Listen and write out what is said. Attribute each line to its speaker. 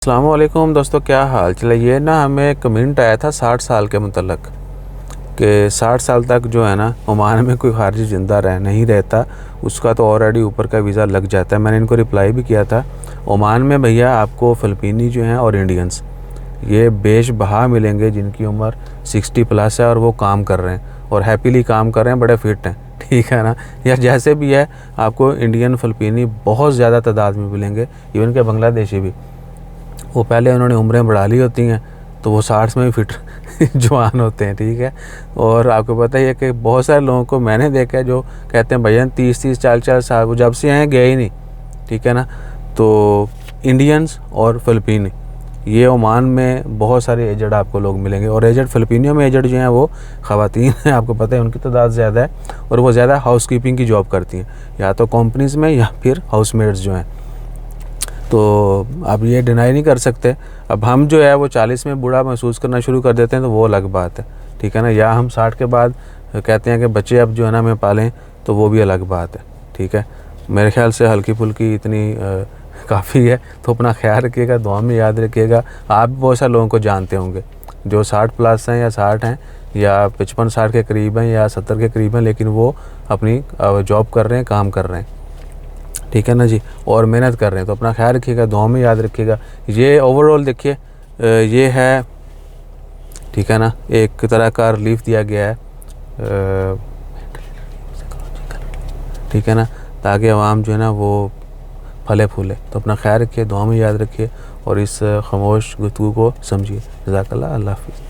Speaker 1: अस्सलाम वालेकुम दोस्तों, क्या हाल चल। ये ना हमें कमेंट आया था 60 साल के मुतल्लक कि 60 साल तक जो है ना ओमान में कोई खारिजी ज़िंदा नहीं रहता, उसका तो ऑलरेडी ऊपर का वीज़ा लग जाता है। मैंने इनको रिप्लाई भी किया था। ओमान में भैया आपको फ़िलिपीनी जो हैं और इंडियंस ये बेशबहा मिलेंगे जिनकी उम्र 60+ है और वो काम कर रहे हैं और हैप्पीली काम कर रहे हैं, बड़े फिट हैं, ठीक है ना। या जैसे भी है, आपको इंडियन फ़िलिपीनी बहुत ज़्यादा तादाद में मिलेंगे, इवन के बांग्लादेशी भी। वो पहले उन्होंने उम्रें बढ़ा ली होती हैं तो वो 60 में भी फिट जवान होते हैं, ठीक है। और आपको पता ही है कि बहुत सारे लोगों को मैंने देखा है जो कहते हैं भैया 30-30 40-40 साल, वो जब से आए गए ही नहीं, ठीक है ना। तो इंडियंस और फ़िलिपीनी ये ओमान में बहुत सारे एजड आपको लोग मिलेंगे, और एजड फ़िलिपीनियों में एजड जो हैं वो ख़वातीन हैं, आपको पता है उनकी तादाद ज़्यादा है, और वो ज़्यादा हाउस कीपिंग की जॉब करती हैं, या तो कंपनीज़ में या फिर हाउसमेट्स जो हैं। तो आप ये डिनाई नहीं कर सकते। अब हम जो है वो 40 में बूढ़ा महसूस करना शुरू कर देते हैं तो वो अलग बात है, ठीक है ना। या हम 60 के बाद कहते हैं कि बच्चे अब जो है ना हमें पालें, तो वो भी अलग बात है, ठीक है। मेरे ख्याल से हल्की फुल्की इतनी काफ़ी है। तो अपना ख्याल रखिएगा, दुआ में याद रखिएगा। आप बहुत सारे लोगों को जानते होंगे जो 60+ हैं या 60 हैं या 55-60 के करीब हैं या 70 के करीब हैं, लेकिन वो अपनी जॉब कर रहे हैं, काम कर रहे हैं, ठीक है ना जी, और मेहनत कर रहे हैं। तो अपना ख्याल रखिएगा, दुआ में याद रखिएगा। ये ओवरऑल देखिए, ये है, ठीक है ना, एक तरह का रिलीफ दिया गया है, ठीक है ना, ताकि आवाम जो है ना वो फले फूले। तो अपना ख्याल रखिए, दुआ में याद रखिए और इस खामोश गुफ्तगू को समझिए। जज़ाकल्लाह, अल्लाह हाफ़िज़।